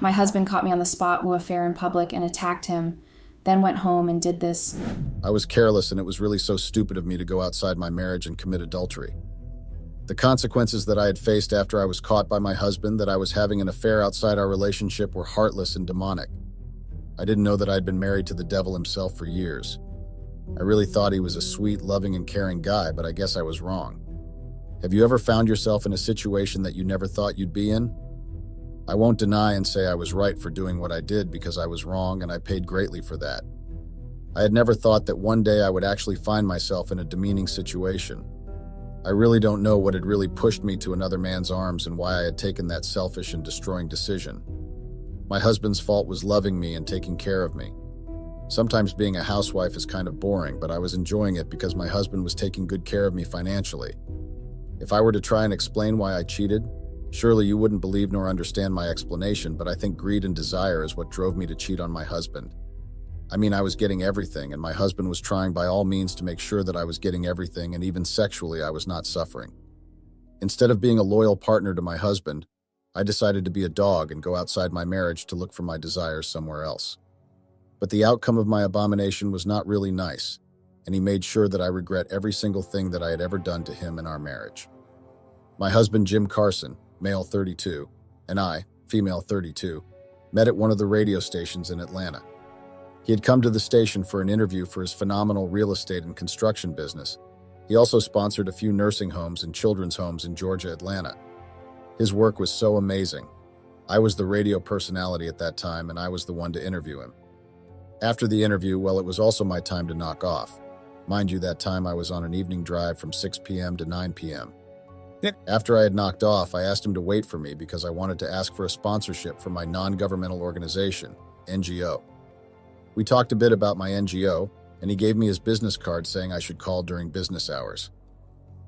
My husband caught me on the spot affair in public and attacked him, then went home and did this. I was careless, and it was really so stupid of me to go outside my marriage and commit adultery. The consequences that I had faced after I was caught by my husband that I was having an affair outside our relationship were heartless and demonic. I didn't know that I'd been married to the devil himself for years. I really thought he was a sweet, loving, and caring guy, but I guess I was wrong. Have you ever found yourself in a situation that you never thought you'd be in? I won't deny and say I was right for doing what I did because I was wrong, and I paid greatly for that. I had never thought that one day I would actually find myself in a demeaning situation. I really don't know what had really pushed me to another man's arms and why I had taken that selfish and destroying decision. My husband's fault was loving me and taking care of me. Sometimes being a housewife is kind of boring, but I was enjoying it because my husband was taking good care of me financially. If I were to try and explain why I cheated, surely you wouldn't believe nor understand my explanation, but I think greed and desire is what drove me to cheat on my husband. I was getting everything, and my husband was trying by all means to make sure that I was getting everything, and even sexually I was not suffering. Instead of being a loyal partner to my husband, I decided to be a dog and go outside my marriage to look for my desires somewhere else. But the outcome of my abomination was not really nice, and he made sure that I regret every single thing that I had ever done to him in our marriage. My husband, Jim Carson, male 32, and I, female 32, met at one of the radio stations in Atlanta. He had come to the station for an interview for his phenomenal real estate and construction business. He also sponsored a few nursing homes and children's homes in Georgia, Atlanta. His work was so amazing. I was the radio personality at that time, and I was the one to interview him. After the interview, it was also my time to knock off. Mind you, that time I was on an evening drive from 6 p.m. to 9 p.m. After I had knocked off, I asked him to wait for me because I wanted to ask for a sponsorship for my non-governmental organization, NGO. We talked a bit about my NGO, and he gave me his business card saying I should call during business hours.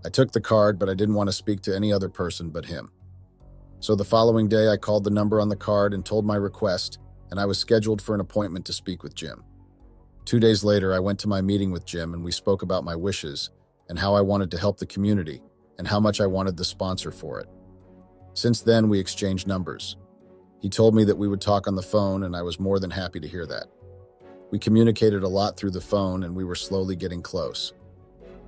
I took the card, but I didn't want to speak to any other person but him. So the following day, I called the number on the card and told my request, and I was scheduled for an appointment to speak with Jim. 2 days later, I went to my meeting with Jim, and we spoke about my wishes and how I wanted to help the community and how much I wanted the sponsor for it. Since then, we exchanged numbers. He told me that we would talk on the phone, and I was more than happy to hear that. We communicated a lot through the phone, and we were slowly getting close.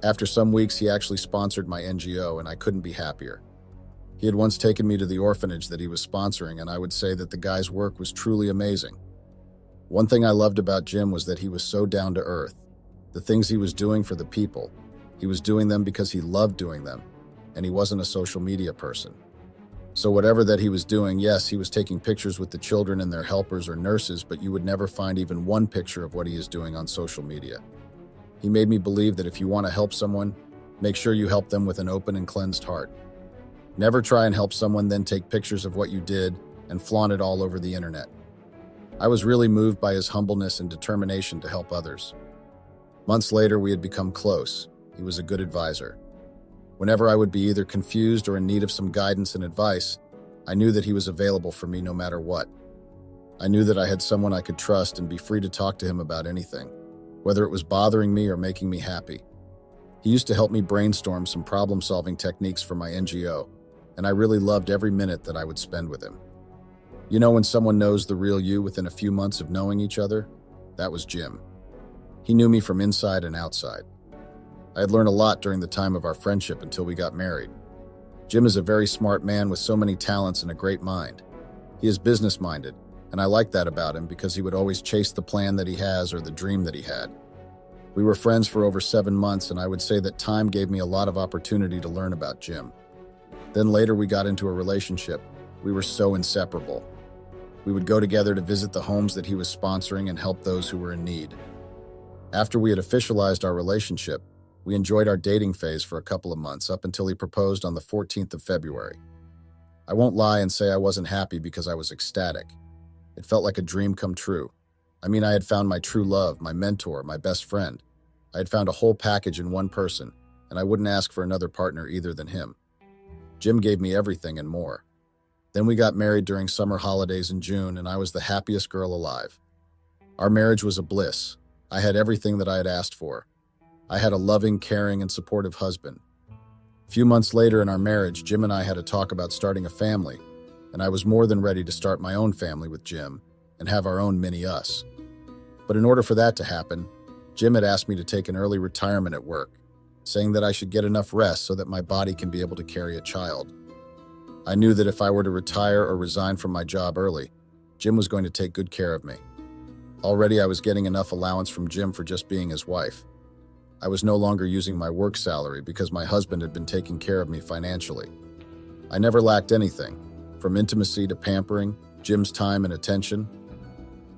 After some weeks, he actually sponsored my NGO, and I couldn't be happier. He had once taken me to the orphanage that he was sponsoring, and I would say that the guy's work was truly amazing. One thing I loved about Jim was that he was so down to earth. The things he was doing for the people, he was doing them because he loved doing them, and he wasn't a social media person. So whatever that he was doing, yes, he was taking pictures with the children and their helpers or nurses, but you would never find even one picture of what he is doing on social media. He made me believe that if you want to help someone, make sure you help them with an open and cleansed heart. Never try and help someone, then take pictures of what you did and flaunt it all over the internet. I was really moved by his humbleness and determination to help others. Months later, we had become close. He was a good advisor. Whenever I would be either confused or in need of some guidance and advice, I knew that he was available for me no matter what. I knew that I had someone I could trust and be free to talk to him about anything, whether it was bothering me or making me happy. He used to help me brainstorm some problem-solving techniques for my NGO, and I really loved every minute that I would spend with him. You know when someone knows the real you within a few months of knowing each other? That was Jim. He knew me from inside and outside. I had learned a lot during the time of our friendship until we got married. Jim is a very smart man with so many talents and a great mind. He is business-minded, and I like that about him because he would always chase the plan that he has or the dream that he had. We were friends for over 7 months, and I would say that time gave me a lot of opportunity to learn about Jim. Then later we got into a relationship. We were so inseparable. We would go together to visit the homes that he was sponsoring and help those who were in need. After we had officialized our relationship, we enjoyed our dating phase for a couple of months up until he proposed on the 14th of February. I won't lie and say I wasn't happy because I was ecstatic. It felt like a dream come true. I had found my true love, my mentor, my best friend. I had found a whole package in one person, and I wouldn't ask for another partner either than him. Jim gave me everything and more. Then we got married during summer holidays in June, and I was the happiest girl alive. Our marriage was a bliss. I had everything that I had asked for. I had a loving, caring, and supportive husband. A few months later in our marriage, Jim and I had a talk about starting a family, and I was more than ready to start my own family with Jim and have our own mini-us. But in order for that to happen, Jim had asked me to take an early retirement at work, saying that I should get enough rest so that my body can be able to carry a child. I knew that if I were to retire or resign from my job early, Jim was going to take good care of me. Already I was getting enough allowance from Jim for just being his wife. I was no longer using my work salary because my husband had been taking care of me financially. I never lacked anything, from intimacy to pampering, Jim's time and attention.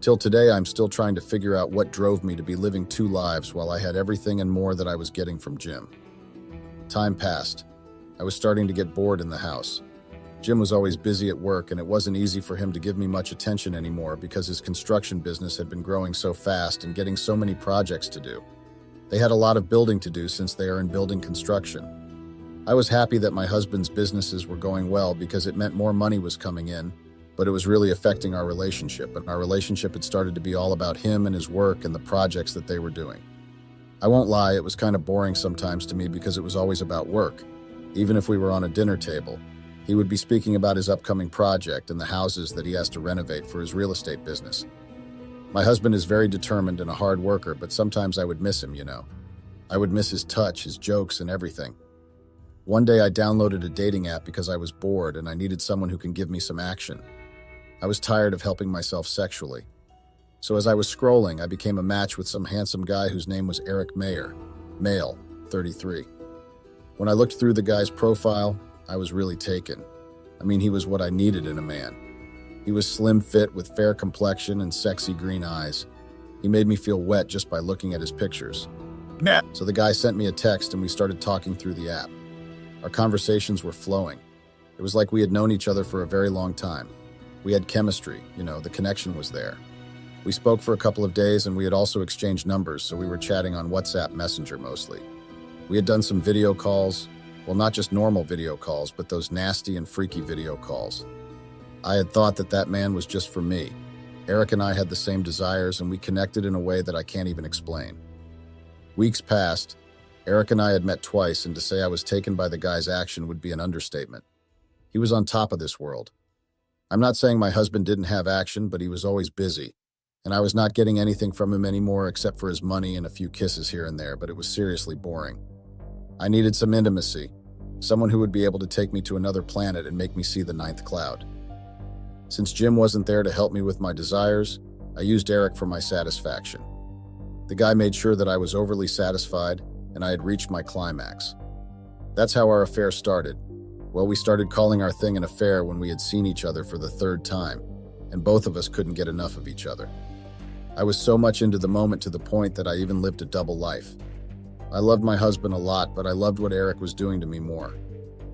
Till today, I'm still trying to figure out what drove me to be living two lives while I had everything and more that I was getting from Jim. Time passed. I was starting to get bored in the house. Jim was always busy at work, and it wasn't easy for him to give me much attention anymore because his construction business had been growing so fast and getting so many projects to do. They had a lot of building to do since they are in building construction. I was happy that my husband's businesses were going well because it meant more money was coming in, but it was really affecting our relationship, and our relationship had started to be all about him and his work and the projects that they were doing. I won't lie, it was kind of boring sometimes to me because it was always about work. Even if we were on a dinner table, he would be speaking about his upcoming project and the houses that he has to renovate for his real estate business. My husband is very determined and a hard worker, but sometimes I would miss him, you know. I would miss his touch, his jokes, and everything. One day I downloaded a dating app because I was bored and I needed someone who can give me some action. I was tired of helping myself sexually. So as I was scrolling, I became a match with some handsome guy whose name was Eric Mayer, male, 33. When I looked through the guy's profile, I was really taken. I mean, he was what I needed in a man. He was slim fit with fair complexion and sexy green eyes. He made me feel wet just by looking at his pictures. So the guy sent me a text and we started talking through the app. Our conversations were flowing. It was like we had known each other for a very long time. We had chemistry, the connection was there. We spoke for a couple of days and we had also exchanged numbers, so we were chatting on WhatsApp Messenger mostly. We had done some video calls, well, not just normal video calls, but those nasty and freaky video calls. I had thought that that man was just for me. Eric and I had the same desires and we connected in a way that I can't even explain. Weeks passed. Eric and I had met twice, and to say I was taken by the guy's action would be an understatement. He was on top of this world. I'm not saying my husband didn't have action, but he was always busy, and I was not getting anything from him anymore except for his money and a few kisses here and there, but it was seriously boring. I needed some intimacy, someone who would be able to take me to another planet and make me see the ninth cloud. Since Jim wasn't there to help me with my desires, I used Eric for my satisfaction. The guy made sure that I was overly satisfied and I had reached my climax. That's how our affair started. Well, we started calling our thing an affair when we had seen each other for the third time, and both of us couldn't get enough of each other. I was so much into the moment to the point that I even lived a double life. I loved my husband a lot, but I loved what Eric was doing to me more.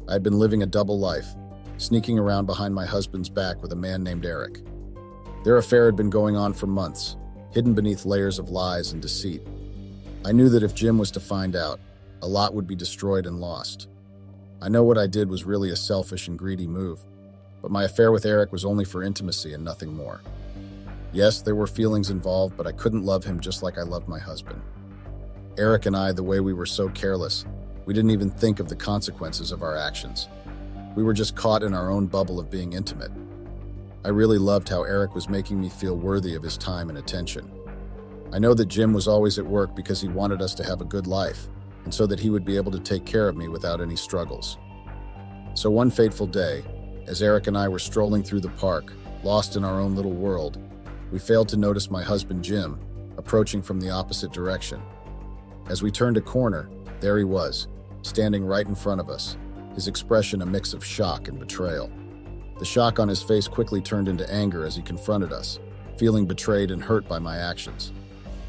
I had been living a double life, sneaking around behind my husband's back with a man named Eric. Their affair had been going on for months, hidden beneath layers of lies and deceit. I knew that if Jim was to find out, a lot would be destroyed and lost. I know what I did was really a selfish and greedy move, but my affair with Eric was only for intimacy and nothing more. Yes, there were feelings involved, but I couldn't love him just like I loved my husband. Eric and I, the way we were so careless, we didn't even think of the consequences of our actions. We were just caught in our own bubble of being intimate. I really loved how Eric was making me feel worthy of his time and attention. I know that Jim was always at work because he wanted us to have a good life, and so that he would be able to take care of me without any struggles. So one fateful day, as Eric and I were strolling through the park, lost in our own little world, we failed to notice my husband Jim approaching from the opposite direction. As we turned a corner, there he was, standing right in front of us, his expression a mix of shock and betrayal. The shock on his face quickly turned into anger as he confronted us, feeling betrayed and hurt by my actions.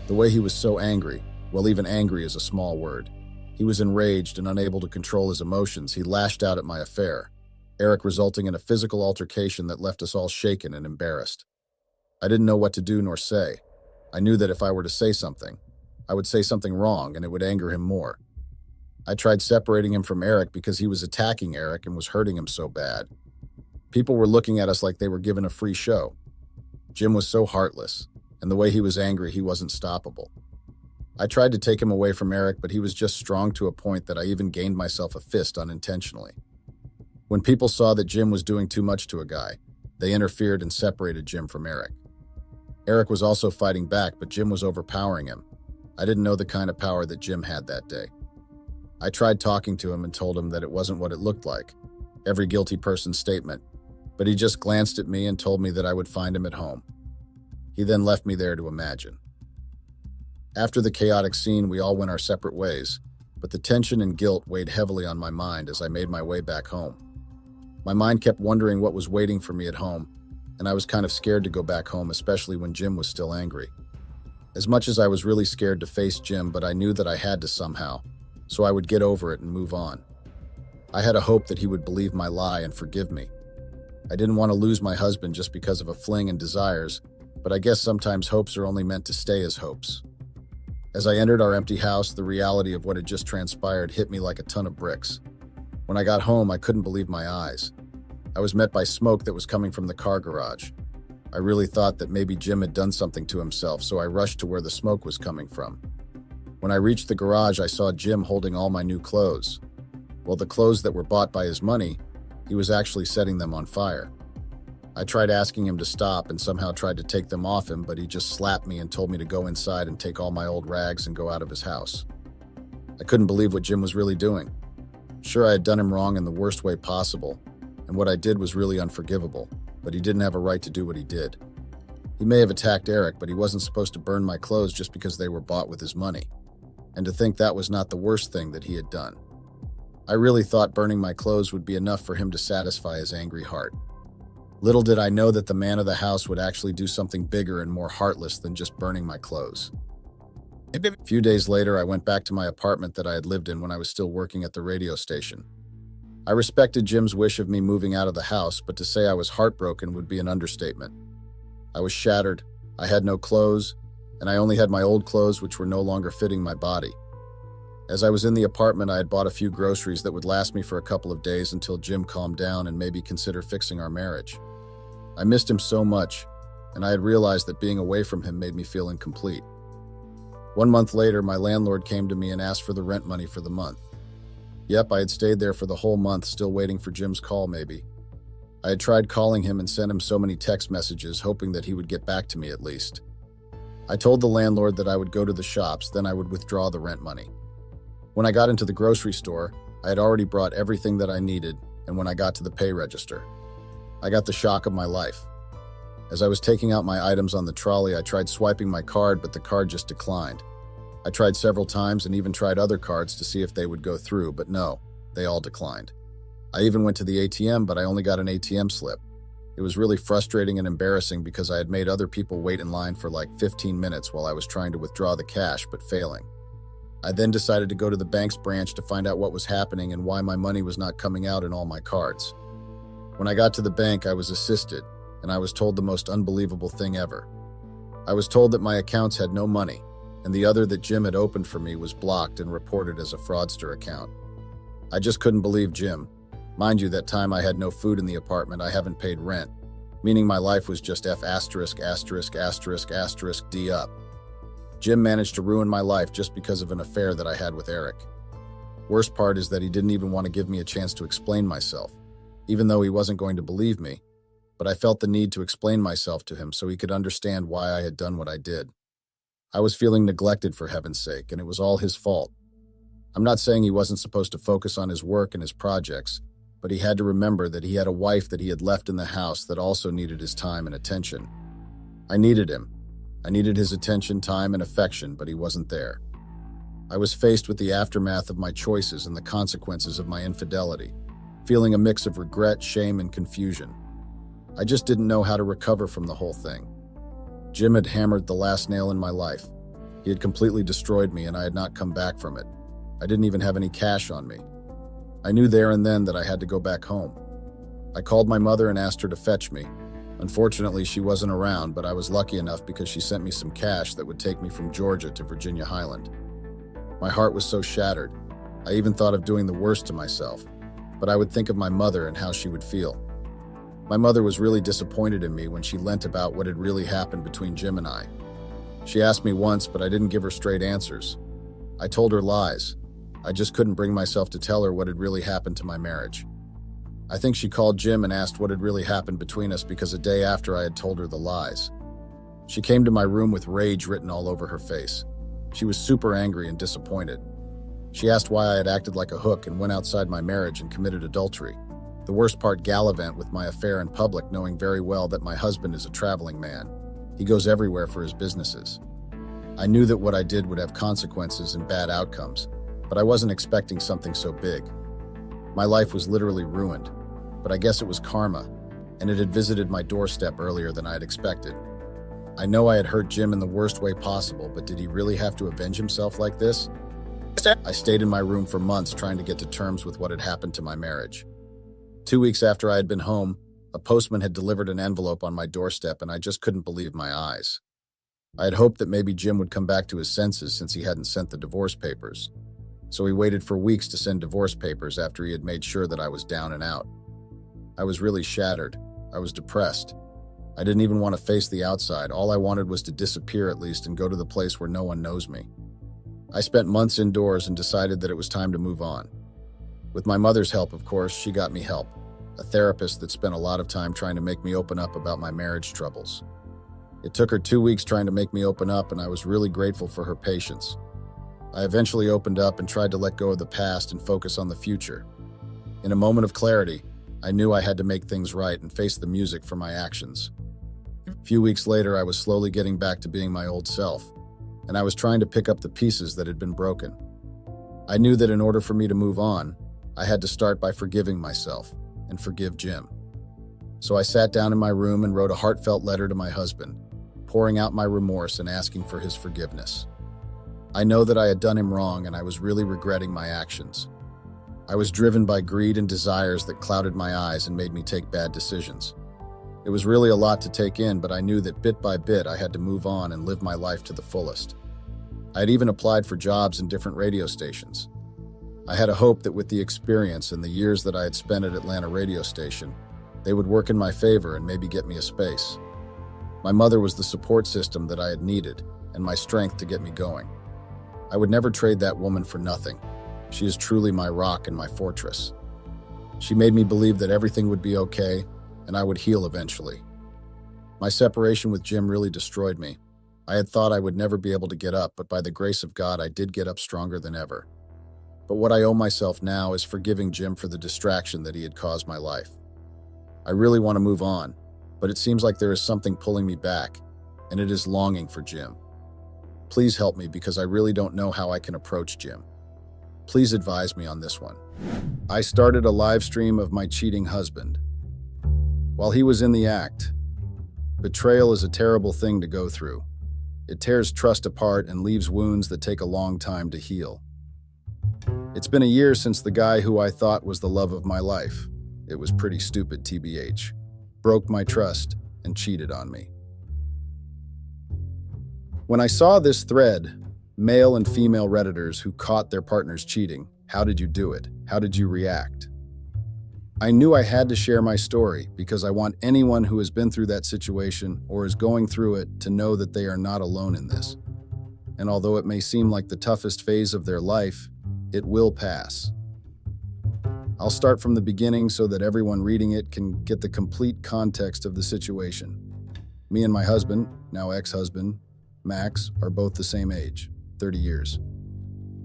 The way he was so angry, well, even angry is a small word. He was enraged and unable to control his emotions. He lashed out at my affair, Eric, resulting in a physical altercation that left us all shaken and embarrassed. I didn't know what to do nor say. I knew that if I were to say something, I would say something wrong and it would anger him more. I tried separating him from Eric because he was attacking Eric and was hurting him so bad. People were looking at us like they were given a free show. Jim was so heartless, and the way he was angry, he wasn't stoppable. I tried to take him away from Eric, but he was just strong to a point that I even gained myself a fist unintentionally. When people saw that Jim was doing too much to a guy, they interfered and separated Jim from Eric. Eric was also fighting back, but Jim was overpowering him. I didn't know the kind of power that Jim had that day. I tried talking to him and told him that it wasn't what it looked like, every guilty person's statement, but he just glanced at me and told me that I would find him at home. He then left me there to imagine. After the chaotic scene, we all went our separate ways, but the tension and guilt weighed heavily on my mind as I made my way back home. My mind kept wondering what was waiting for me at home, and I was kind of scared to go back home, especially when Jim was still angry. As much as I was really scared to face Jim, but I knew that I had to somehow, so I would get over it and move on. I had a hope that he would believe my lie and forgive me. I didn't want to lose my husband just because of a fling and desires, but I guess sometimes hopes are only meant to stay as hopes. As I entered our empty house, the reality of what had just transpired hit me like a ton of bricks. When I got home, I couldn't believe my eyes. I was met by smoke that was coming from the car garage. I really thought that maybe Jim had done something to himself, so I rushed to where the smoke was coming from. When I reached the garage, I saw Jim holding all my new clothes. Well, the clothes that were bought by his money, he was actually setting them on fire. I tried asking him to stop and somehow tried to take them off him, but he just slapped me and told me to go inside and take all my old rags and go out of his house. I couldn't believe what Jim was really doing. Sure, I had done him wrong in the worst way possible, and what I did was really unforgivable, but he didn't have a right to do what he did. He may have attacked Eric, but he wasn't supposed to burn my clothes just because they were bought with his money. And to think that was not the worst thing that he had done. I really thought burning my clothes would be enough for him to satisfy his angry heart. Little did I know that the man of the house would actually do something bigger and more heartless than just burning my clothes. A few days later, I went back to my apartment that I had lived in when I was still working at the radio station. I respected Jim's wish of me moving out of the house, but to say I was heartbroken would be an understatement. I was shattered, I had no clothes, and I only had my old clothes which were no longer fitting my body. As I was in the apartment, I had bought a few groceries that would last me for a couple of days until Jim calmed down and maybe consider fixing our marriage. I missed him so much, and I had realized that being away from him made me feel incomplete. 1 month later, my landlord came to me and asked for the rent money for the month. Yep, I had stayed there for the whole month, still waiting for Jim's call maybe. I had tried calling him and sent him so many text messages, hoping that he would get back to me at least. I told the landlord that I would go to the shops, then I would withdraw the rent money. When I got into the grocery store, I had already brought everything that I needed, and when I got to the pay register, I got the shock of my life. As I was taking out my items on the trolley, I tried swiping my card, but the card just declined. I tried several times and even tried other cards to see if they would go through, but no, they all declined. I even went to the ATM, but I only got an ATM slip. It was really frustrating and embarrassing because I had made other people wait in line for like 15 minutes while I was trying to withdraw the cash, but failing. I then decided to go to the bank's branch to find out what was happening and why my money was not coming out in all my cards. When I got to the bank, I was assisted, and I was told the most unbelievable thing ever. I was told that my accounts had no money, and the other that Jim had opened for me was blocked and reported as a fraudster account. I just couldn't believe Jim. Mind you, that time I had no food in the apartment, I haven't paid rent, meaning my life was just F************* D up. Jim managed to ruin my life just because of an affair that I had with Eric. Worst part is that he didn't even want to give me a chance to explain myself, even though he wasn't going to believe me, but I felt the need to explain myself to him so he could understand why I had done what I did. I was feeling neglected for heaven's sake, and it was all his fault. I'm not saying he wasn't supposed to focus on his work and his projects, but he had to remember that he had a wife that he had left in the house that also needed his time and attention. I needed him. I needed his attention, time, and affection, but he wasn't there. I was faced with the aftermath of my choices and the consequences of my infidelity, feeling a mix of regret, shame, and confusion. I just didn't know how to recover from the whole thing. Jim had hammered the last nail in my life. He had completely destroyed me, and I had not come back from it. I didn't even have any cash on me. I knew there and then that I had to go back home. I called my mother and asked her to fetch me. Unfortunately, she wasn't around, but I was lucky enough because she sent me some cash that would take me from Georgia to Virginia Highland. My heart was so shattered. I even thought of doing the worst to myself, but I would think of my mother and how she would feel. My mother was really disappointed in me when she learnt about what had really happened between Jim and I. She asked me once, but I didn't give her straight answers. I told her lies. I just couldn't bring myself to tell her what had really happened to my marriage. I think she called Jim and asked what had really happened between us because a day after I had told her the lies. She came to my room with rage written all over her face. She was super angry and disappointed. She asked why I had acted like a hook and went outside my marriage and committed adultery. The worst part, gallivant with my affair in public, knowing very well that my husband is a traveling man. He goes everywhere for his businesses. I knew that what I did would have consequences and bad outcomes, but I wasn't expecting something so big. My life was literally ruined, but I guess it was karma, and it had visited my doorstep earlier than I had expected. I know I had hurt Jim in the worst way possible, but did he really have to avenge himself like this? I stayed in my room for months trying to get to terms with what had happened to my marriage. 2 weeks after I had been home, a postman had delivered an envelope on my doorstep, and I just couldn't believe my eyes. I had hoped that maybe Jim would come back to his senses since he hadn't sent the divorce papers. So he waited for weeks to send divorce papers after he had made sure that I was down and out. I was really shattered. I was depressed. I didn't even want to face the outside. All I wanted was to disappear at least and go to the place where no one knows me. I spent months indoors and decided that it was time to move on. With my mother's help, of course, she got me help, a therapist that spent a lot of time trying to make me open up about my marriage troubles. It took her 2 weeks trying to make me open up, and I was really grateful for her patience. I eventually opened up and tried to let go of the past and focus on the future. In a moment of clarity, I knew I had to make things right and face the music for my actions. A few weeks later, I was slowly getting back to being my old self, and I was trying to pick up the pieces that had been broken. I knew that in order for me to move on, I had to start by forgiving myself and forgive Jim. So I sat down in my room and wrote a heartfelt letter to my husband, pouring out my remorse and asking for his forgiveness. I know that I had done him wrong, and I was really regretting my actions. I was driven by greed and desires that clouded my eyes and made me take bad decisions. It was really a lot to take in, but I knew that bit by bit I had to move on and live my life to the fullest. I had even applied for jobs in different radio stations. I had a hope that with the experience and the years that I had spent at Atlanta radio station, they would work in my favor and maybe get me a space. My mother was the support system that I had needed and my strength to get me going. I would never trade that woman for nothing. She is truly my rock and my fortress. She made me believe that everything would be okay and I would heal eventually. My separation with Jim really destroyed me. I had thought I would never be able to get up, but by the grace of God, I did get up stronger than ever. But what I owe myself now is forgiving Jim for the distraction that he had caused my life. I really want to move on, but it seems like there is something pulling me back, and it is longing for Jim. Please help me because I really don't know how I can approach Jim. Please advise me on this one. I started a live stream of my cheating husband. While he was in the act, betrayal is a terrible thing to go through. It tears trust apart and leaves wounds that take a long time to heal. It's been a year since the guy who I thought was the love of my life, it was pretty stupid TBH, broke my trust and cheated on me. When I saw this thread, male and female Redditors who caught their partners cheating, how did you do it? How did you react? I knew I had to share my story because I want anyone who has been through that situation or is going through it to know that they are not alone in this. And although it may seem like the toughest phase of their life, it will pass. I'll start from the beginning so that everyone reading it can get the complete context of the situation. Me and my husband, now ex-husband, Max, are both the same age, 30 years.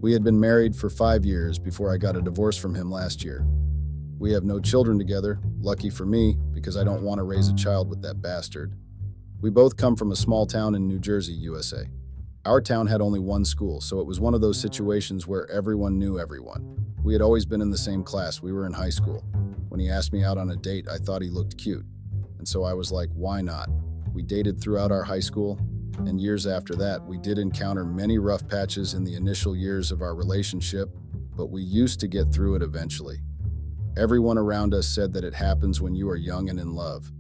We had been married for 5 years before I got a divorce from him last year. We have no children together, lucky for me, because I don't want to raise a child with that bastard. We both come from a small town in New Jersey, USA. Our town had only one school, so it was one of those situations where everyone knew everyone. We had always been in the same class. We were in high school. When he asked me out on a date, I thought he looked cute. And so I was like, why not? We dated throughout our high school, and years after that, we did encounter many rough patches in the initial years of our relationship, but we used to get through it eventually. Everyone around us said that it happens when you are young and in love.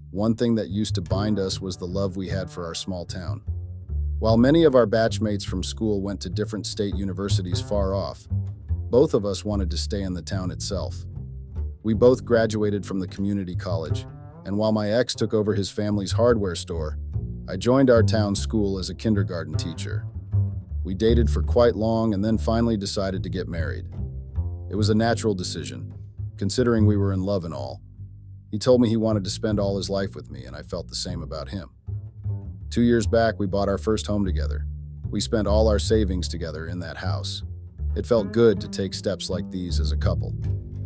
One thing that used to bind us was the love we had for our small town. While many of our batchmates from school went to different state universities far off, both of us wanted to stay in the town itself. We both graduated from the community college, and while my ex took over his family's hardware store, I joined our town school as a kindergarten teacher. We dated for quite long and then finally decided to get married. It was a natural decision. considering we were in love and all. He told me he wanted to spend all his life with me, and I felt the same about him. 2 years back, we bought our first home together. We spent all our savings together in that house. It felt good to take steps like these as a couple.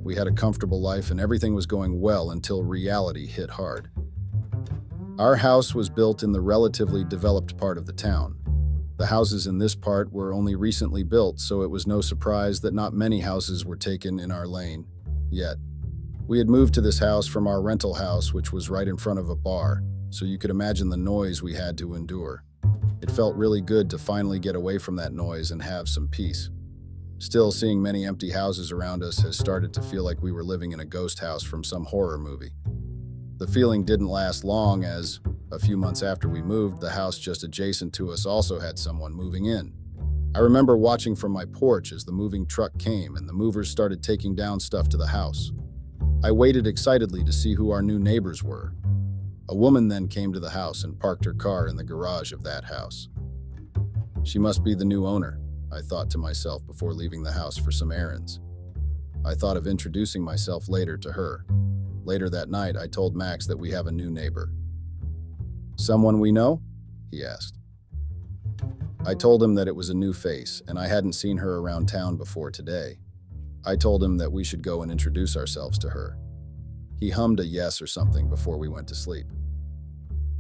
We had a comfortable life and everything was going well until reality hit hard. Our house was built in the relatively developed part of the town. The houses in this part were only recently built, so it was no surprise that not many houses were taken in our lane yet. We had moved to this house from our rental house, which was right in front of a bar, so you could imagine the noise we had to endure. It felt really good to finally get away from that noise and have some peace. Still, seeing many empty houses around us has started to feel like we were living in a ghost house from some horror movie. The feeling didn't last long as, a few months after we moved, the house just adjacent to us also had someone moving in. I remember watching from my porch as the moving truck came and the movers started taking down stuff to the house. I waited excitedly to see who our new neighbors were. A woman then came to the house and parked her car in the garage of that house. She must be the new owner, I thought to myself before leaving the house for some errands. I thought of introducing myself later to her. Later that night, I told Max that we have a new neighbor. "Someone we know?" he asked. I told him that it was a new face, and I hadn't seen her around town before today. I told him that we should go and introduce ourselves to her. He hummed a yes or something before we went to sleep.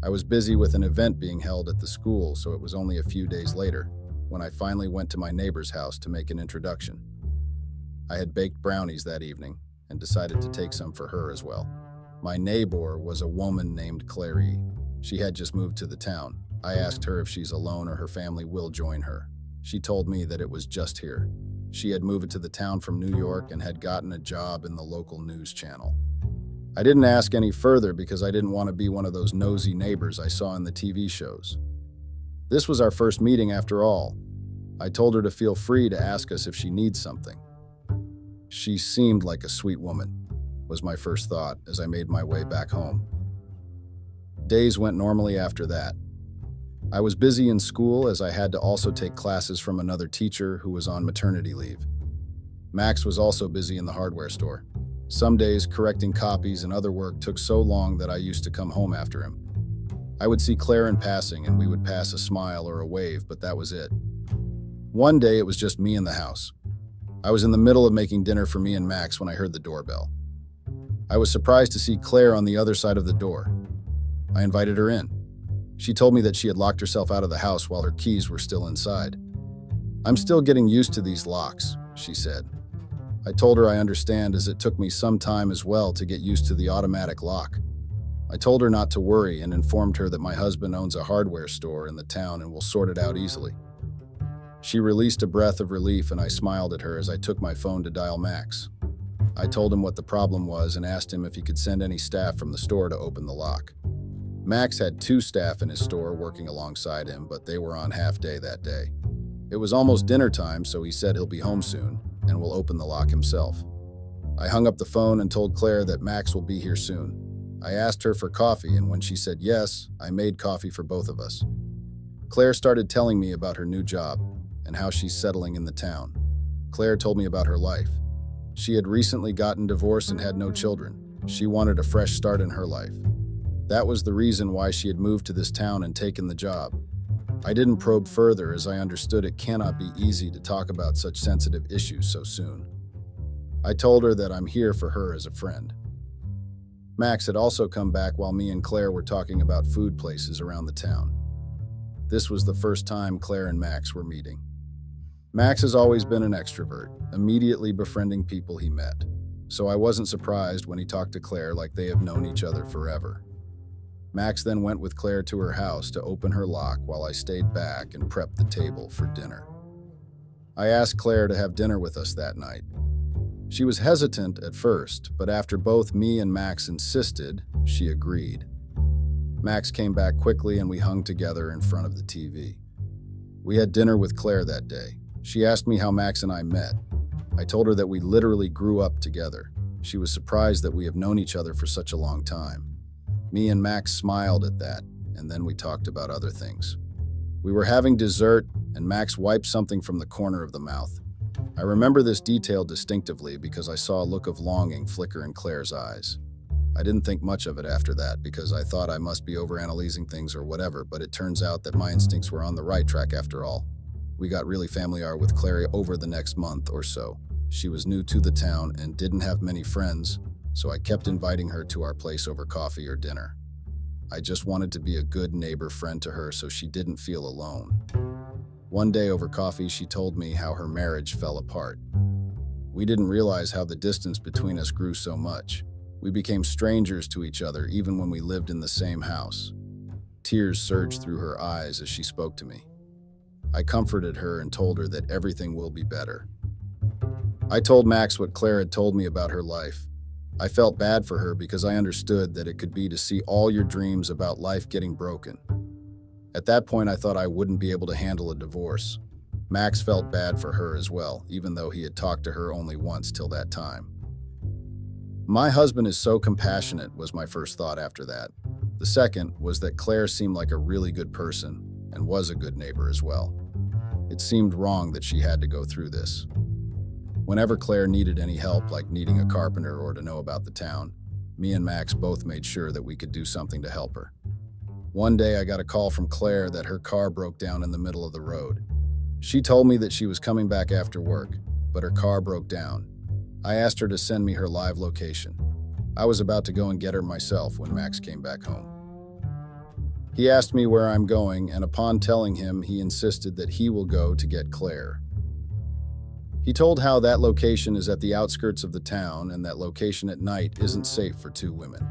I was busy with an event being held at the school, so it was only a few days later when I finally went to my neighbor's house to make an introduction. I had baked brownies that evening and decided to take some for her as well. My neighbor was a woman named Clary. She had just moved to the town. I asked her if she's alone or her family will join her. She told me that it was just here. She had moved to the town from New York and had gotten a job in the local news channel. I didn't ask any further because I didn't want to be one of those nosy neighbors I saw in the TV shows. This was our first meeting after all. I told her to feel free to ask us if she needs something. She seemed like a sweet woman, was my first thought as I made my way back home. Days went normally after that. I was busy in school as I had to also take classes from another teacher who was on maternity leave. Max was also busy in the hardware store. Some days, correcting copies and other work took so long that I used to come home after him. I would see Claire in passing and we would pass a smile or a wave, but that was it. One day it was just me in the house. I was in the middle of making dinner for me and Max when I heard the doorbell. I was surprised to see Claire on the other side of the door. I invited her in. She told me that she had locked herself out of the house while her keys were still inside. "I'm still getting used to these locks," she said. I told her I understand, as it took me some time as well to get used to the automatic lock. I told her not to worry and informed her that my husband owns a hardware store in the town and will sort it out easily. She released a breath of relief and I smiled at her as I took my phone to dial Max. I told him what the problem was and asked him if he could send any staff from the store to open the lock. Max had 2 staff in his store working alongside him, but they were on half day that day. It was almost dinner time, so he said he'll be home soon and will open the lock himself. I hung up the phone and told Claire that Max will be here soon. I asked her for coffee, and when she said yes, I made coffee for both of us. Claire started telling me about her new job and how she's settling in the town. Claire told me about her life. She had recently gotten divorced and had no children. She wanted a fresh start in her life. That was the reason why she had moved to this town and taken the job. I didn't probe further as I understood it cannot be easy to talk about such sensitive issues so soon. I told her that I'm here for her as a friend. Max had also come back while me and Claire were talking about food places around the town. This was the first time Claire and Max were meeting. Max has always been an extrovert, immediately befriending people he met, so I wasn't surprised when he talked to Claire like they have known each other forever. Max then went with Claire to her house to open her lock while I stayed back and prepped the table for dinner. I asked Claire to have dinner with us that night. She was hesitant at first, but after both me and Max insisted, she agreed. Max came back quickly and we hung together in front of the TV. We had dinner with Claire that day. She asked me how Max and I met. I told her that we literally grew up together. She was surprised that we have known each other for such a long time. Me and Max smiled at that, and then we talked about other things. We were having dessert, and Max wiped something from the corner of the mouth. I remember this detail distinctively because I saw a look of longing flicker in Claire's eyes. I didn't think much of it after that because I thought I must be overanalyzing things or whatever, but it turns out that my instincts were on the right track after all. We got really familiar with Claire over the next month or so. She was new to the town and didn't have many friends, so I kept inviting her to our place over coffee or dinner. I just wanted to be a good neighbor friend to her so she didn't feel alone. One day over coffee, she told me how her marriage fell apart. We didn't realize how the distance between us grew so much. We became strangers to each other even when we lived in the same house. Tears surged through her eyes as she spoke to me. I comforted her and told her that everything will be better. I told Max what Claire had told me about her life. I felt bad for her because I understood that it could be to see all your dreams about life getting broken. At that point, I thought I wouldn't be able to handle a divorce. Max felt bad for her as well, even though he had talked to her only once till that time. My husband is so compassionate, was my first thought after that. The second was that Claire seemed like a really good person and was a good neighbor as well. It seemed wrong that she had to go through this. Whenever Claire needed any help, like needing a carpenter or to know about the town, me and Max both made sure that we could do something to help her. One day I got a call from Claire that her car broke down in the middle of the road. She told me that she was coming back after work, but her car broke down. I asked her to send me her live location. I was about to go and get her myself when Max came back home. He asked me where I'm going, and upon telling him, he insisted that he will go to get Claire. He told how that location is at the outskirts of the town and that location at night isn't safe for two women.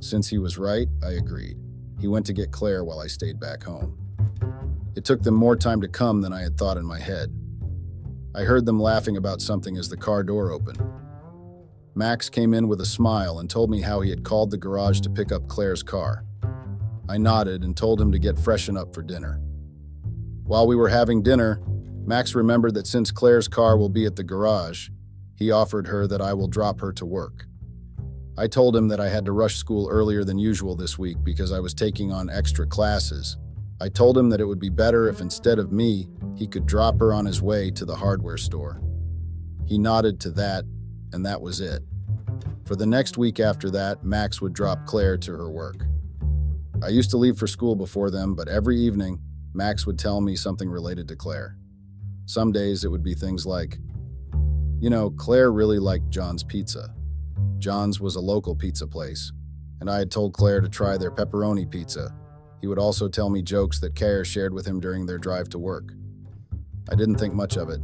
Since he was right, I agreed. He went to get Claire while I stayed back home. It took them more time to come than I had thought in my head. I heard them laughing about something as the car door opened. Max came in with a smile and told me how he had called the garage to pick up Claire's car. I nodded and told him to get freshened up for dinner. While we were having dinner, Max remembered that since Claire's car will be at the garage, he offered her that I will drop her to work. I told him that I had to rush school earlier than usual this week because I was taking on extra classes. I told him that it would be better if instead of me, he could drop her on his way to the hardware store. He nodded to that, and that was it. For the next week after that, Max would drop Claire to her work. I used to leave for school before them, but every evening, Max would tell me something related to Claire. Some days it would be things like, Claire really liked John's Pizza. John's was a local pizza place, and I had told Claire to try their pepperoni pizza. He would also tell me jokes that Claire shared with him during their drive to work. I didn't think much of it.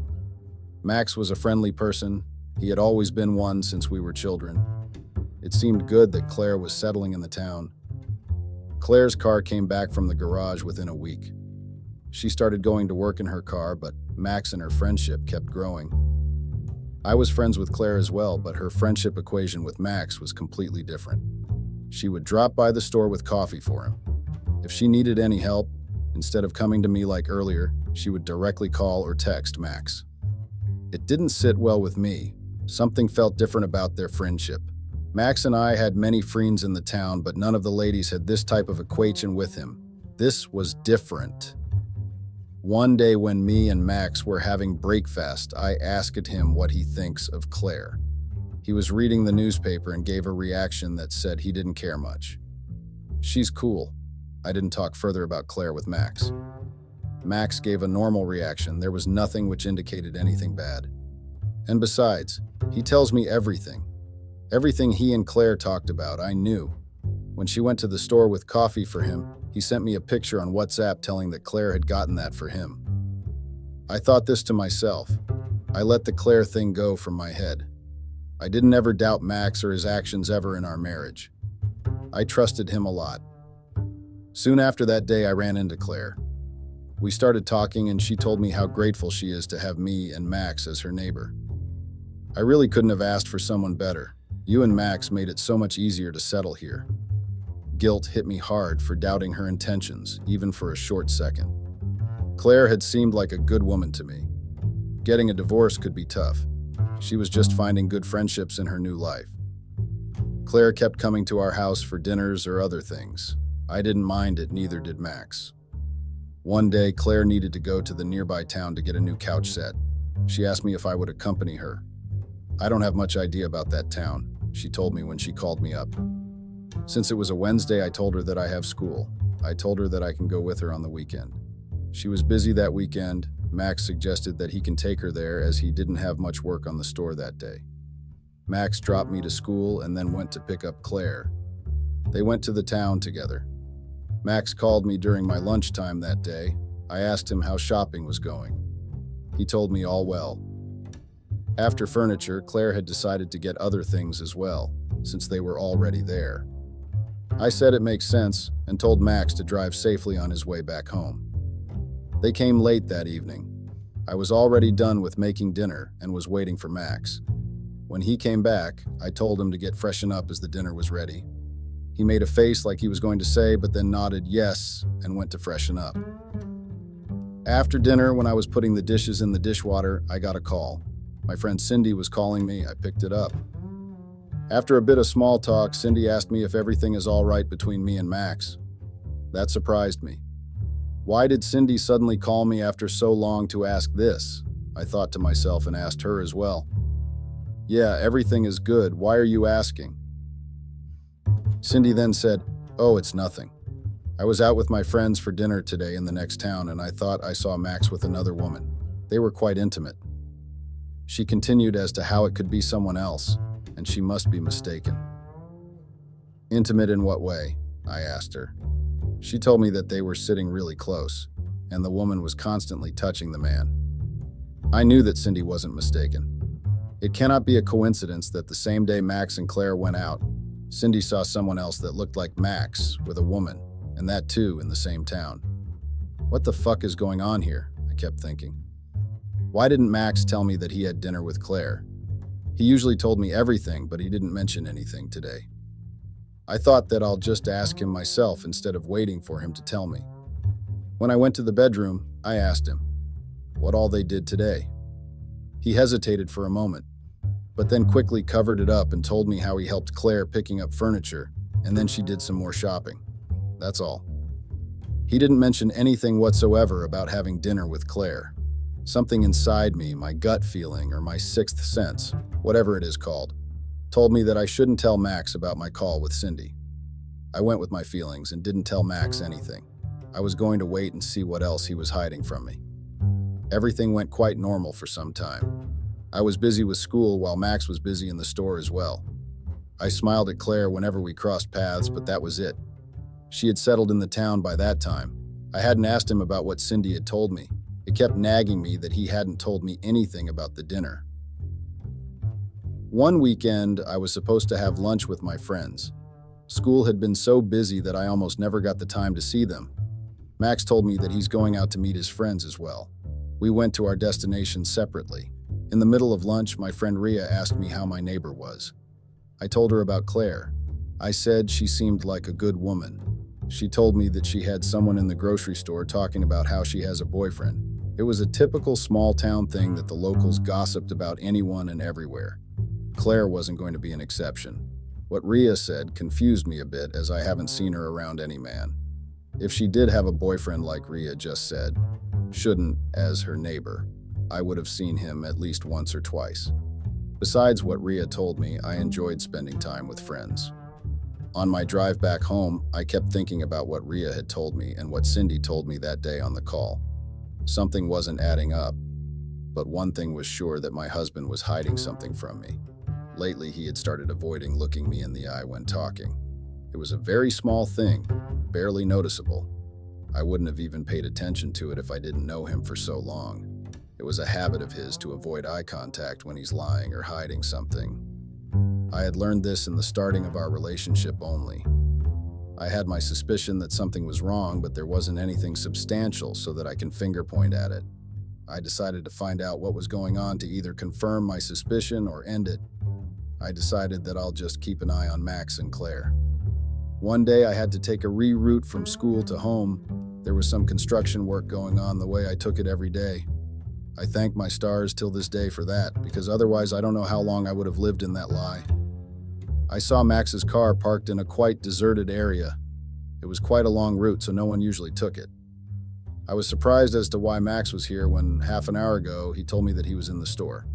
Max was a friendly person. He had always been one since we were children. It seemed good that Claire was settling in the town. Claire's car came back from the garage within a week. She started going to work in her car, but Max and her friendship kept growing. I was friends with Claire as well, but her friendship equation with Max was completely different. She would drop by the store with coffee for him. If she needed any help, instead of coming to me like earlier, she would directly call or text Max. It didn't sit well with me. Something felt different about their friendship. Max and I had many friends in the town, but none of the ladies had this type of equation with him. This was different. One day when me and Max were having breakfast, I asked him what he thinks of Claire. He was reading the newspaper and gave a reaction that said he didn't care much. She's cool. I didn't talk further about Claire with Max. Max gave a normal reaction. There was nothing which indicated anything bad. And besides, he tells me everything. Everything he and Claire talked about, I knew. When she went to the store with coffee for him, he sent me a picture on WhatsApp telling that Claire had gotten that for him. I thought this to myself. I let the Claire thing go from my head. I didn't ever doubt Max or his actions ever in our marriage. I trusted him a lot. Soon after that day, I ran into Claire. We started talking and she told me how grateful she is to have me and Max as her neighbor. I really couldn't have asked for someone better. You and Max made it so much easier to settle here. Guilt hit me hard for doubting her intentions, even for a short second. Claire had seemed like a good woman to me. Getting a divorce could be tough. She was just finding good friendships in her new life. Claire kept coming to our house for dinners or other things. I didn't mind it, neither did Max. One day, Claire needed to go to the nearby town to get a new couch set. She asked me if I would accompany her. I don't have much idea about that town, she told me when she called me up. Since it was a Wednesday, I told her that I have school. I told her that I can go with her on the weekend. She was busy that weekend. Max suggested that he can take her there as he didn't have much work on the store that day. Max dropped me to school and then went to pick up Claire. They went to the town together. Max called me during my lunchtime that day. I asked him how shopping was going. He told me all well. After furniture, Claire had decided to get other things as well, since they were already there. I said it makes sense and told Max to drive safely on his way back home. They came late that evening. I was already done with making dinner and was waiting for Max. When he came back, I told him to get freshened up as the dinner was ready. He made a face like he was going to say, but then nodded yes and went to freshen up. After dinner, when I was putting the dishes in the dishwater, I got a call. My friend Cindy was calling me. I picked it up. After a bit of small talk, Cindy asked me if everything is all right between me and Max. That surprised me. Why did Cindy suddenly call me after so long to ask this? I thought to myself and asked her as well. Yeah, everything is good. Why are you asking? Cindy then said, "Oh, it's nothing. I was out with my friends for dinner today in the next town and I thought I saw Max with another woman. They were quite intimate." She continued as to how it could be someone else, and she must be mistaken. Intimate in what way? I asked her. She told me that they were sitting really close, and the woman was constantly touching the man. I knew that Cindy wasn't mistaken. It cannot be a coincidence that the same day Max and Claire went out, Cindy saw someone else that looked like Max with a woman, and that too in the same town. What the fuck is going on here? I kept thinking. Why didn't Max tell me that he had dinner with Claire? He usually told me everything, but he didn't mention anything today. I thought that I'll just ask him myself instead of waiting for him to tell me. When I went to the bedroom, I asked him what all they did today. He hesitated for a moment, but then quickly covered it up and told me how he helped Claire picking up furniture, and then she did some more shopping. That's all. He didn't mention anything whatsoever about having dinner with Claire. Something inside me, my gut feeling or my sixth sense, whatever it is called, told me that I shouldn't tell Max about my call with Cindy. I went with my feelings and didn't tell Max anything. I was going to wait and see what else he was hiding from me. Everything went quite normal for some time. I was busy with school while Max was busy in the store as well. I smiled at Claire whenever we crossed paths, but that was it. She had settled in the town by that time. I hadn't asked him about what Cindy had told me. It kept nagging me that he hadn't told me anything about the dinner. One weekend, I was supposed to have lunch with my friends. School had been so busy that I almost never got the time to see them. Max told me that he's going out to meet his friends as well. We went to our destination separately. In the middle of lunch, my friend Rhea asked me how my neighbor was. I told her about Claire. I said she seemed like a good woman. She told me that she had someone in the grocery store talking about how she has a boyfriend. It was a typical small town thing that the locals gossiped about anyone and everywhere. Claire wasn't going to be an exception. What Rhea said confused me a bit as I haven't seen her around any man. If she did have a boyfriend like Rhea just said, shouldn't, as her neighbor, I would have seen him at least once or twice. Besides what Rhea told me, I enjoyed spending time with friends. On my drive back home, I kept thinking about what Rhea had told me and what Cindy told me that day on the call. Something wasn't adding up, but one thing was sure, that my husband was hiding something from me. Lately, he had started avoiding looking me in the eye when talking. It was a very small thing, barely noticeable. I wouldn't have even paid attention to it if I didn't know him for so long. It was a habit of his to avoid eye contact when he's lying or hiding something. I had learned this in the starting of our relationship only. I had my suspicion that something was wrong, but there wasn't anything substantial so that I can finger point at it. I decided to find out what was going on to either confirm my suspicion or end it. I decided that I'll just keep an eye on Max and Claire. One day I had to take a reroute from school to home. There was some construction work going on the way I took it every day. I thank my stars till this day for that, because otherwise I don't know how long I would have lived in that lie. I saw Max's car parked in a quite deserted area. It was quite a long route, so no one usually took it. I was surprised as to why Max was here when half an hour ago he told me that he was in the store.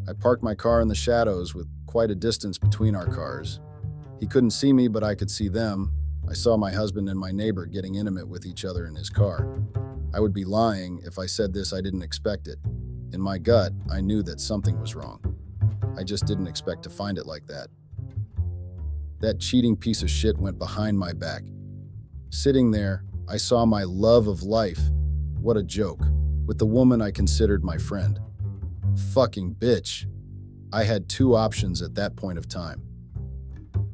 I parked my car in the shadows with quite a distance between our cars. He couldn't see me, but I could see them. I saw my husband and my neighbor getting intimate with each other in his car. I would be lying if I said this I didn't expect it. In my gut, I knew that something was wrong. I just didn't expect to find it like that. That cheating piece of shit went behind my back. Sitting there, I saw my love of life, what a joke, with the woman I considered my friend. Fucking bitch. I had two options at that point of time.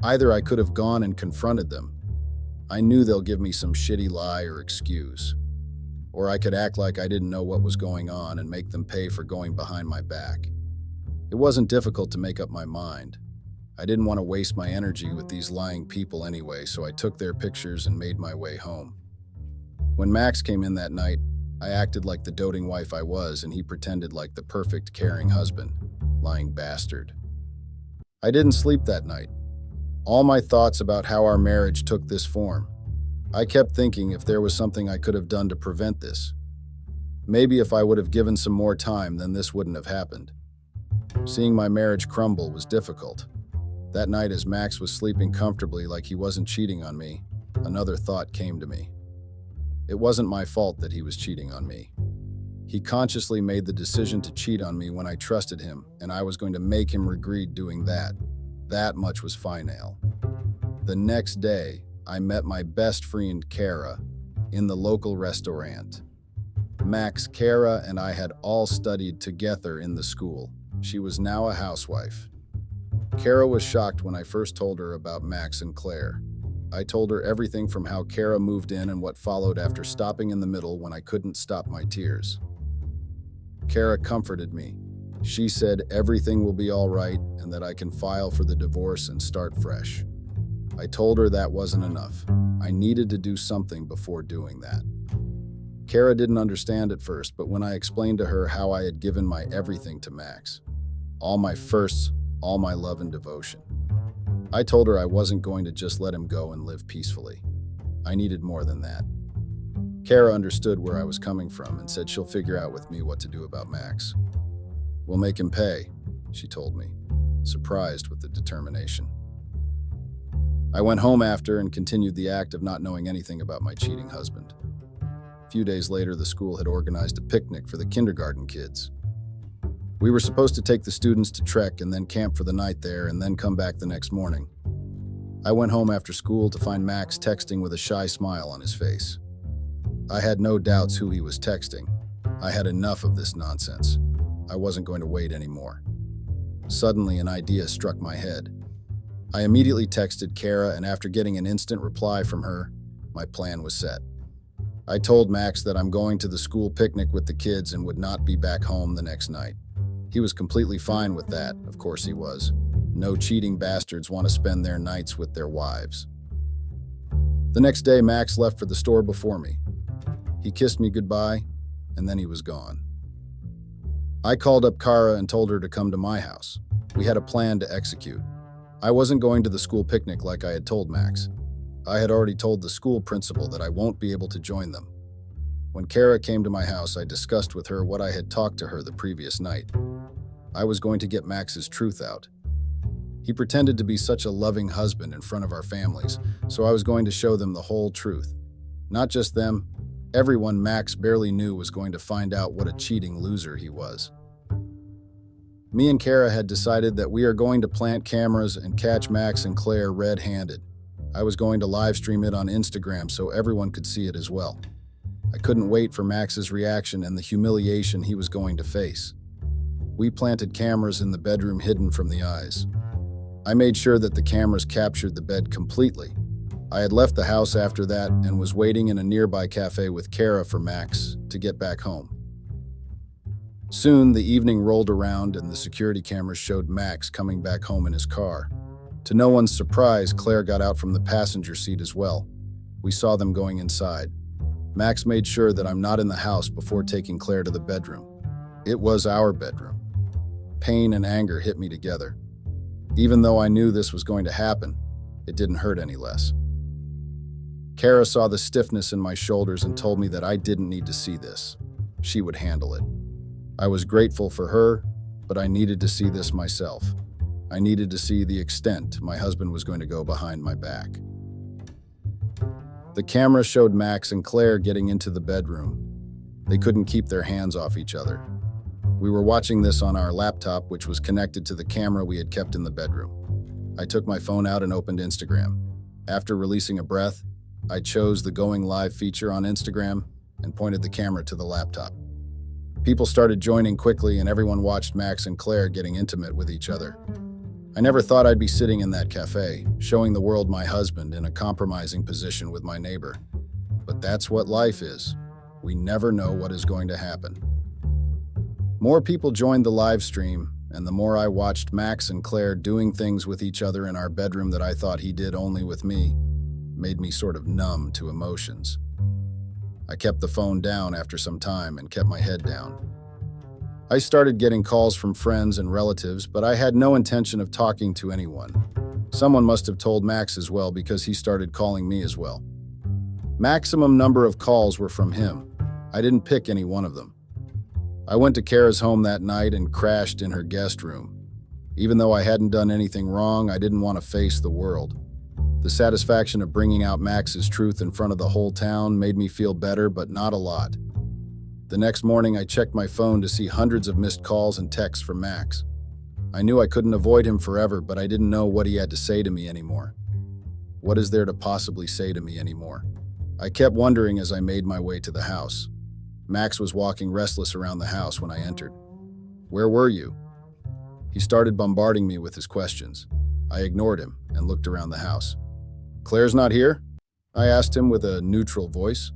Either I could have gone and confronted them. I knew they'll give me some shitty lie or excuse. Or I could act like I didn't know what was going on and make them pay for going behind my back. It wasn't difficult to make up my mind. I didn't want to waste my energy with these lying people anyway, so I took their pictures and made my way home. When Max came in that night, I acted like the doting wife I was, and he pretended like the perfect, caring husband. Lying bastard. I didn't sleep that night. All my thoughts about how our marriage took this form. I kept thinking if there was something I could have done to prevent this. Maybe if I would have given some more time, then this wouldn't have happened. Seeing my marriage crumble was difficult. That night, as Max was sleeping comfortably like he wasn't cheating on me, another thought came to me. It wasn't my fault that he was cheating on me. He consciously made the decision to cheat on me when I trusted him, and I was going to make him regret doing that. That much was final. The next day, I met my best friend, Kara, in the local restaurant. Max, Kara, and I had all studied together in the school. She was now a housewife. Kara was shocked when I first told her about Max and Claire. I told her everything from how Kara moved in and what followed after stopping in the middle when I couldn't stop my tears. Kara comforted me. She said everything will be all right and that I can file for the divorce and start fresh. I told her that wasn't enough. I needed to do something before doing that. Kara didn't understand at first, but when I explained to her how I had given my everything to Max, all my firsts, all my love and devotion, I told her I wasn't going to just let him go and live peacefully. I needed more than that. Kara understood where I was coming from and said she'll figure out with me what to do about Max. We'll make him pay, she told me, surprised with the determination. I went home after and continued the act of not knowing anything about my cheating husband. A few days later, the school had organized a picnic for the kindergarten kids. We were supposed to take the students to trek and then camp for the night there and then come back the next morning. I went home after school to find Max texting with a shy smile on his face. I had no doubts who he was texting. I had enough of this nonsense. I wasn't going to wait anymore. Suddenly, an idea struck my head. I immediately texted Kara, and after getting an instant reply from her, my plan was set. I told Max that I'm going to the school picnic with the kids and would not be back home the next night. He was completely fine with that, of course he was. No cheating bastards want to spend their nights with their wives. The next day, Max left for the store before me. He kissed me goodbye, and then he was gone. I called up Kara and told her to come to my house. We had a plan to execute. I wasn't going to the school picnic like I had told Max. I had already told the school principal that I won't be able to join them. When Kara came to my house, I discussed with her what I had talked to her the previous night. I was going to get Max's truth out. He pretended to be such a loving husband in front of our families, so I was going to show them the whole truth. Not just them, everyone Max barely knew was going to find out what a cheating loser he was. Me and Kara had decided that we are going to plant cameras and catch Max and Claire red-handed. I was going to live stream it on Instagram so everyone could see it as well. I couldn't wait for Max's reaction and the humiliation he was going to face. We planted cameras in the bedroom hidden from the eyes. I made sure that the cameras captured the bed completely. I had left the house after that and was waiting in a nearby cafe with Kara for Max to get back home. Soon, the evening rolled around and the security cameras showed Max coming back home in his car. To no one's surprise, Claire got out from the passenger seat as well. We saw them going inside. Max made sure that I'm not in the house before taking Claire to the bedroom. It was our bedroom. Pain and anger hit me together. Even though I knew this was going to happen, it didn't hurt any less. Kara saw the stiffness in my shoulders and told me that I didn't need to see this. She would handle it. I was grateful for her, but I needed to see this myself. I needed to see the extent my husband was going to go behind my back. The camera showed Max and Claire getting into the bedroom. They couldn't keep their hands off each other. We were watching this on our laptop, which was connected to the camera we had kept in the bedroom. I took my phone out and opened Instagram. After releasing a breath, I chose the going live feature on Instagram and pointed the camera to the laptop. People started joining quickly and everyone watched Max and Claire getting intimate with each other. I never thought I'd be sitting in that cafe, showing the world my husband in a compromising position with my neighbor. But that's what life is. We never know what is going to happen. More people joined the live stream, and the more I watched Max and Claire doing things with each other in our bedroom that I thought he did only with me, made me sort of numb to emotions. I kept the phone down after some time and kept my head down. I started getting calls from friends and relatives, but I had no intention of talking to anyone. Someone must have told Max as well because he started calling me as well. Maximum number of calls were from him. I didn't pick any one of them. I went to Kara's home that night and crashed in her guest room. Even though I hadn't done anything wrong, I didn't want to face the world. The satisfaction of bringing out Max's truth in front of the whole town made me feel better, but not a lot. The next morning, I checked my phone to see hundreds of missed calls and texts from Max. I knew I couldn't avoid him forever, but I didn't know what he had to say to me anymore. What is there to possibly say to me anymore? I kept wondering as I made my way to the house. Max was walking restless around the house when I entered. "Where were you?" He started bombarding me with his questions. I ignored him and looked around the house. "Claire's not here?" I asked him with a neutral voice.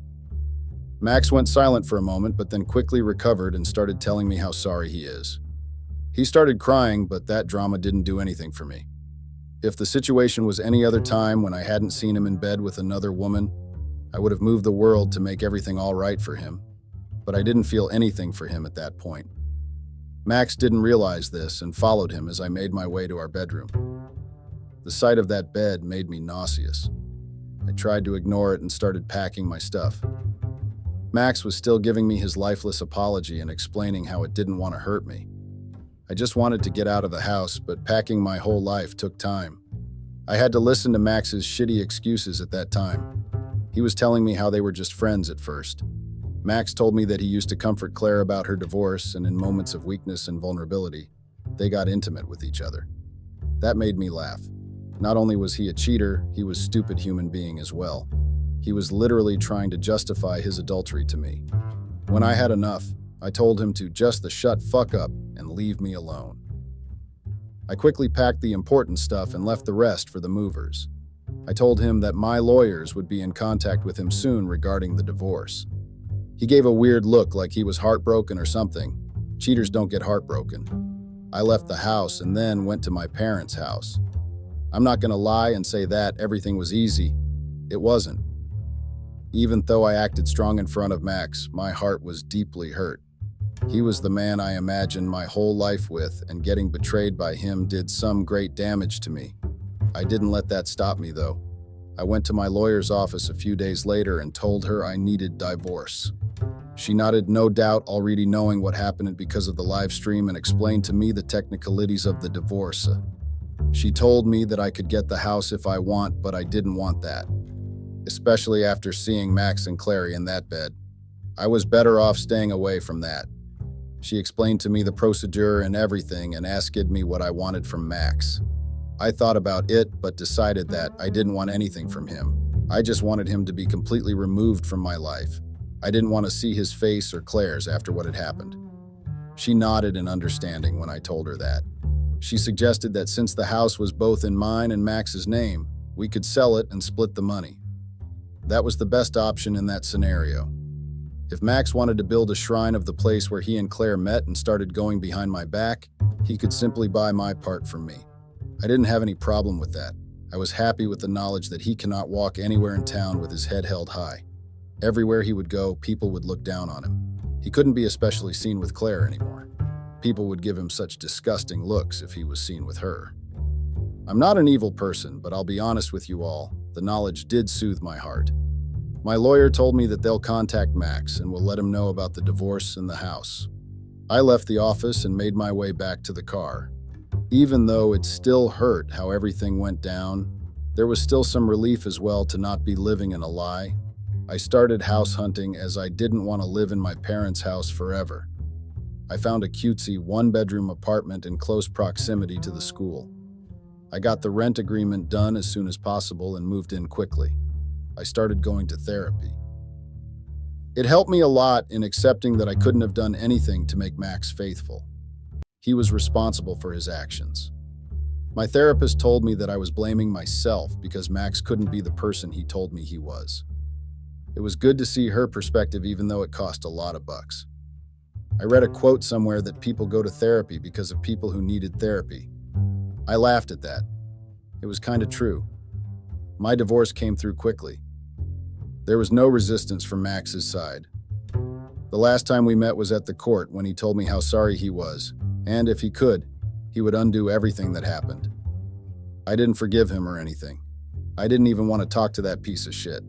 Max went silent for a moment, but then quickly recovered and started telling me how sorry he is. He started crying, but that drama didn't do anything for me. If the situation was any other time when I hadn't seen him in bed with another woman, I would have moved the world to make everything all right for him. But I didn't feel anything for him at that point. Max didn't realize this and followed him as I made my way to our bedroom. The sight of that bed made me nauseous. I tried to ignore it and started packing my stuff. Max was still giving me his lifeless apology and explaining how it didn't want to hurt me. I just wanted to get out of the house, but packing my whole life took time. I had to listen to Max's shitty excuses at that time. He was telling me how they were just friends at first. Max told me that he used to comfort Claire about her divorce, and in moments of weakness and vulnerability, they got intimate with each other. That made me laugh. Not only was he a cheater, he was a stupid human being as well. He was literally trying to justify his adultery to me. When I had enough, I told him to just the shut fuck up and leave me alone. I quickly packed the important stuff and left the rest for the movers. I told him that my lawyers would be in contact with him soon regarding the divorce. He gave a weird look like he was heartbroken or something. Cheaters don't get heartbroken. I left the house and then went to my parents' house. I'm not gonna lie and say that everything was easy. It wasn't. Even though I acted strong in front of Max, my heart was deeply hurt. He was the man I imagined my whole life with, and getting betrayed by him did some great damage to me. I didn't let that stop me, though. I went to my lawyer's office a few days later and told her I needed divorce. She nodded, no doubt already knowing what happened because of the live stream, and explained to me the technicalities of the divorce. She told me that I could get the house if I want, but I didn't want that. Especially after seeing Max and Claire in that bed. I was better off staying away from that. She explained to me the procedure and everything and asked me what I wanted from Max. I thought about it, but decided that I didn't want anything from him. I just wanted him to be completely removed from my life. I didn't want to see his face or Claire's after what had happened. She nodded in understanding when I told her that. She suggested that since the house was both in mine and Max's name, we could sell it and split the money. That was the best option in that scenario. If Max wanted to build a shrine of the place where he and Claire met and started going behind my back, he could simply buy my part from me. I didn't have any problem with that. I was happy with the knowledge that he cannot walk anywhere in town with his head held high. Everywhere he would go, people would look down on him. He couldn't be especially seen with Claire anymore. People would give him such disgusting looks if he was seen with her. I'm not an evil person, but I'll be honest with you all, the knowledge did soothe my heart. My lawyer told me that they'll contact Max and will let him know about the divorce and the house. I left the office and made my way back to the car. Even though it still hurt how everything went down, there was still some relief as well to not be living in a lie. I started house hunting as I didn't want to live in my parents' house forever. I found a cutesy one-bedroom apartment in close proximity to the school. I got the rent agreement done as soon as possible and moved in quickly. I started going to therapy. It helped me a lot in accepting that I couldn't have done anything to make Max faithful. He was responsible for his actions. My therapist told me that I was blaming myself because Max couldn't be the person he told me he was. It was good to see her perspective even though it cost a lot of bucks. I read a quote somewhere that people go to therapy because of people who needed therapy. I laughed at that. It was kind of true. My divorce came through quickly. There was no resistance from Max's side. The last time we met was at the court when he told me how sorry he was, and if he could, he would undo everything that happened. I didn't forgive him or anything. I didn't even want to talk to that piece of shit.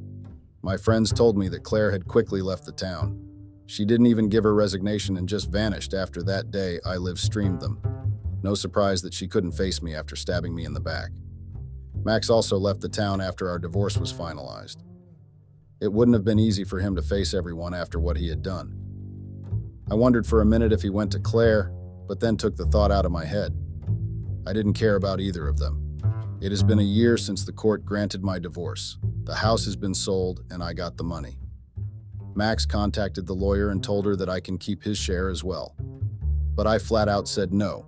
My friends told me that Claire had quickly left the town. She didn't even give her resignation and just vanished after that day I live-streamed them. No surprise that she couldn't face me after stabbing me in the back. Max also left the town after our divorce was finalized. It wouldn't have been easy for him to face everyone after what he had done. I wondered for a minute if he went to Claire, but then took the thought out of my head. I didn't care about either of them. It has been a year since the court granted my divorce. The house has been sold, and I got the money. Max contacted the lawyer and told her that I can keep his share as well. But I flat out said no.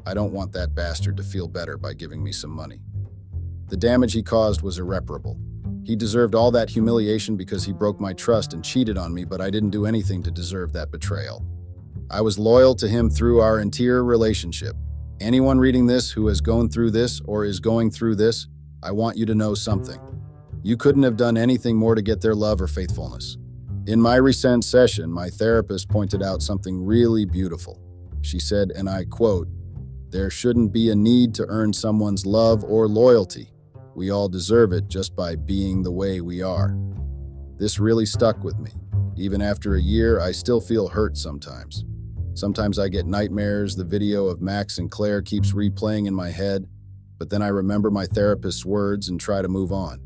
I don't want that bastard to feel better by giving me some money. The damage he caused was irreparable. He deserved all that humiliation because he broke my trust and cheated on me, but I didn't do anything to deserve that betrayal. I was loyal to him through our entire relationship. Anyone reading this who has gone through this or is going through this, I want you to know something. You couldn't have done anything more to get their love or faithfulness. In my recent session, my therapist pointed out something really beautiful. She said, and I quote, "There shouldn't be a need to earn someone's love or loyalty. We all deserve it just by being the way we are." This really stuck with me. Even after a year, I still feel hurt sometimes. Sometimes I get nightmares, the video of Max and Claire keeps replaying in my head, but then I remember my therapist's words and try to move on.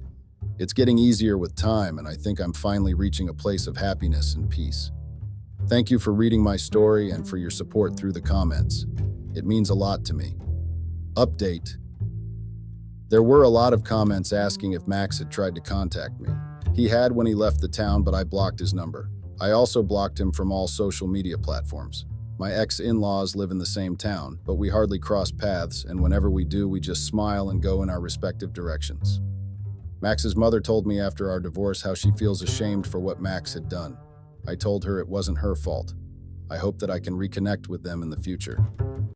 It's getting easier with time, and I think I'm finally reaching a place of happiness and peace. Thank you for reading my story and for your support through the comments. It means a lot to me. Update. There were a lot of comments asking if Max had tried to contact me. He had when he left the town, but I blocked his number. I also blocked him from all social media platforms. My ex-in-laws live in the same town, but we hardly cross paths, and whenever we do, we just smile and go in our respective directions. Max's mother told me after our divorce how she feels ashamed for what Max had done. I told her it wasn't her fault. I hope that I can reconnect with them in the future.